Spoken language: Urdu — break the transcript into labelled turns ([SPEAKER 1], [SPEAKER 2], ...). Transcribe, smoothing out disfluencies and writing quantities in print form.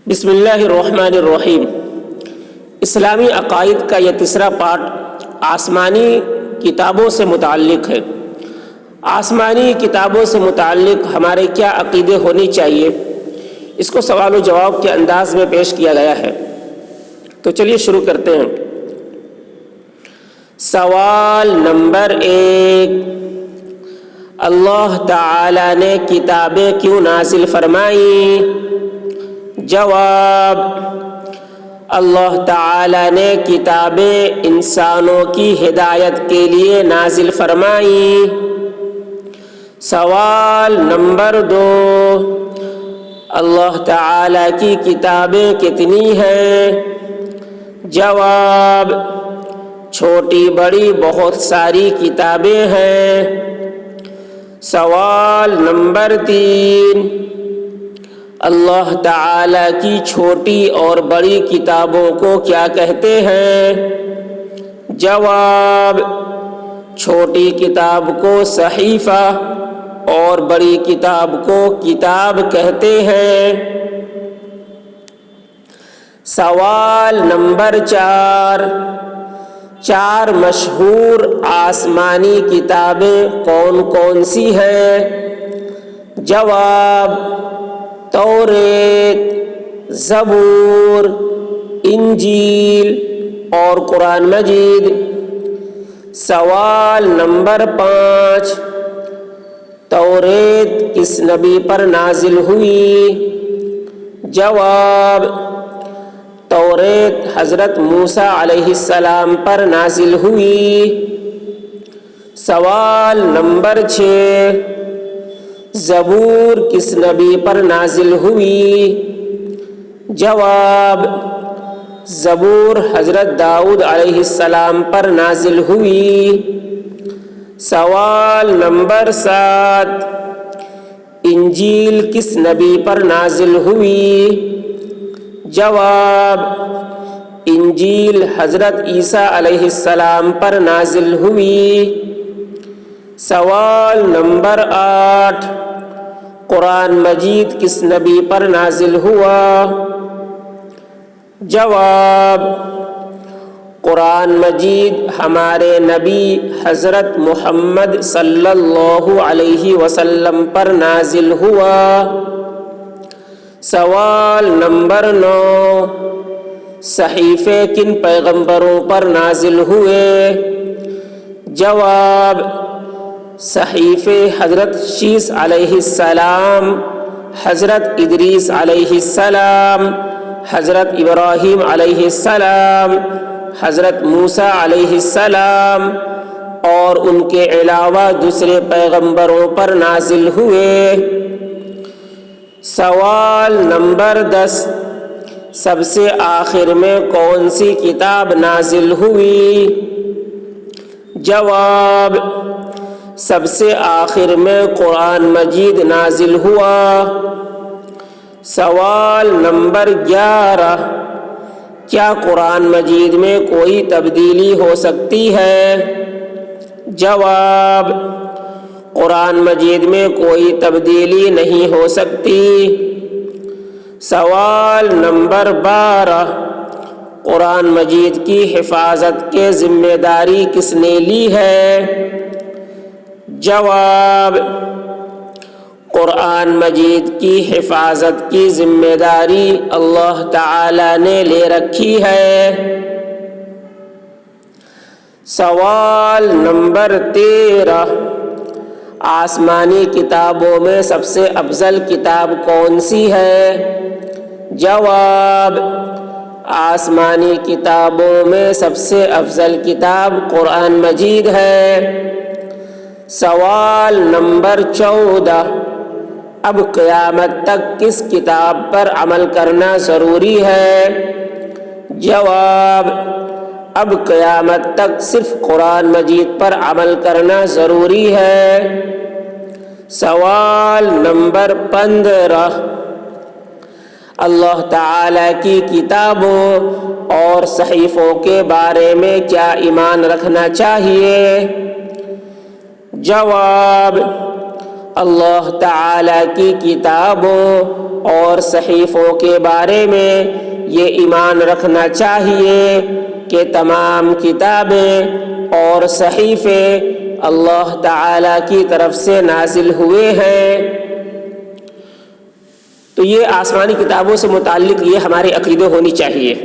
[SPEAKER 1] بسم اللہ الرحمن الرحیم۔ اسلامی عقائد کا یہ تیسرا پارٹ آسمانی کتابوں سے متعلق ہے۔ آسمانی کتابوں سے متعلق ہمارے کیا عقیدے ہونی چاہیے، اس کو سوال و جواب کے انداز میں پیش کیا گیا ہے۔ تو چلیے شروع کرتے ہیں۔ سوال نمبر 1، اللہ تعالیٰ نے کتابیں کیوں نازل فرمائیں؟ جواب، اللہ تعالیٰ نے کتابیں انسانوں کی ہدایت کے لیے نازل فرمائیں۔ سوال نمبر 2، اللہ تعالیٰ کی کتابیں کتنی ہیں؟ جواب، چھوٹی بڑی بہت ساری کتابیں ہیں۔ سوال نمبر 3، اللہ تعالیٰ کی چھوٹی اور بڑی کتابوں کو کیا کہتے ہیں؟ جواب، چھوٹی کتاب کو صحیفہ اور بڑی کتاب کو کتاب کہتے ہیں۔ سوال نمبر 4، 4 مشہور آسمانی کتابیں کون کون سی ہیں؟ جواب، توریت، زبور، انجیل اور قرآن مجید۔ سوال نمبر 5، توریت کس نبی پر نازل ہوئی؟ جواب، توریت حضرت موسیٰ علیہ السلام پر نازل ہوئی۔ سوال نمبر 6، زبور کس نبی پر نازل ہوئی؟ جواب، زبور حضرت داؤد علیہ السلام پر نازل ہوئی۔ سوال نمبر 7، انجیل کس نبی پر نازل ہوئی؟ جواب، انجیل حضرت عیسیٰ علیہ السلام پر نازل ہوئی۔ سوال نمبر 8، قرآن مجید کس نبی پر نازل ہوا؟ جواب، قرآن مجید ہمارے نبی حضرت محمد صلی اللہ علیہ وسلم پر نازل ہوا۔ سوال نمبر 9، صحیفے کن پیغمبروں پر نازل ہوئے؟ جواب، صحیفے حضرت شیس علیہ السلام، حضرت ادریس علیہ السلام، حضرت ابراہیم علیہ السلام، حضرت موسیٰ علیہ السلام اور ان کے علاوہ دوسرے پیغمبروں پر نازل ہوئے۔ سوال نمبر 10، سب سے آخر میں کون سی کتاب نازل ہوئی؟ جواب، سب سے آخر میں قرآن مجید نازل ہوا۔ سوال نمبر 11، کیا قرآن مجید میں کوئی تبدیلی ہو سکتی ہے؟ جواب، قرآن مجید میں کوئی تبدیلی نہیں ہو سکتی۔ سوال نمبر 12، قرآن مجید کی حفاظت کی ذمہ داری کس نے لی ہے؟ جواب، قرآن مجید کی حفاظت کی ذمہ داری اللہ تعالی نے لے رکھی ہے۔ سوال نمبر 13، آسمانی کتابوں میں سب سے افضل کتاب کون سی ہے؟ جواب، آسمانی کتابوں میں سب سے افضل کتاب قرآن مجید ہے۔ سوال نمبر 14، اب قیامت تک کس کتاب پر عمل کرنا ضروری ہے؟ جواب، اب قیامت تک صرف قرآن مجید پر عمل کرنا ضروری ہے۔ سوال نمبر 15، اللہ تعالیٰ کی کتابوں اور صحیفوں کے بارے میں کیا ایمان رکھنا چاہیے؟ جواب، اللہ تعالیٰ کی کتابوں اور صحیفوں کے بارے میں یہ ایمان رکھنا چاہیے کہ تمام کتابیں اور صحیفے اللہ تعالیٰ کی طرف سے نازل ہوئے ہیں۔ تو یہ آسمانی کتابوں سے متعلق یہ ہمارے عقیدے ہونی چاہیے۔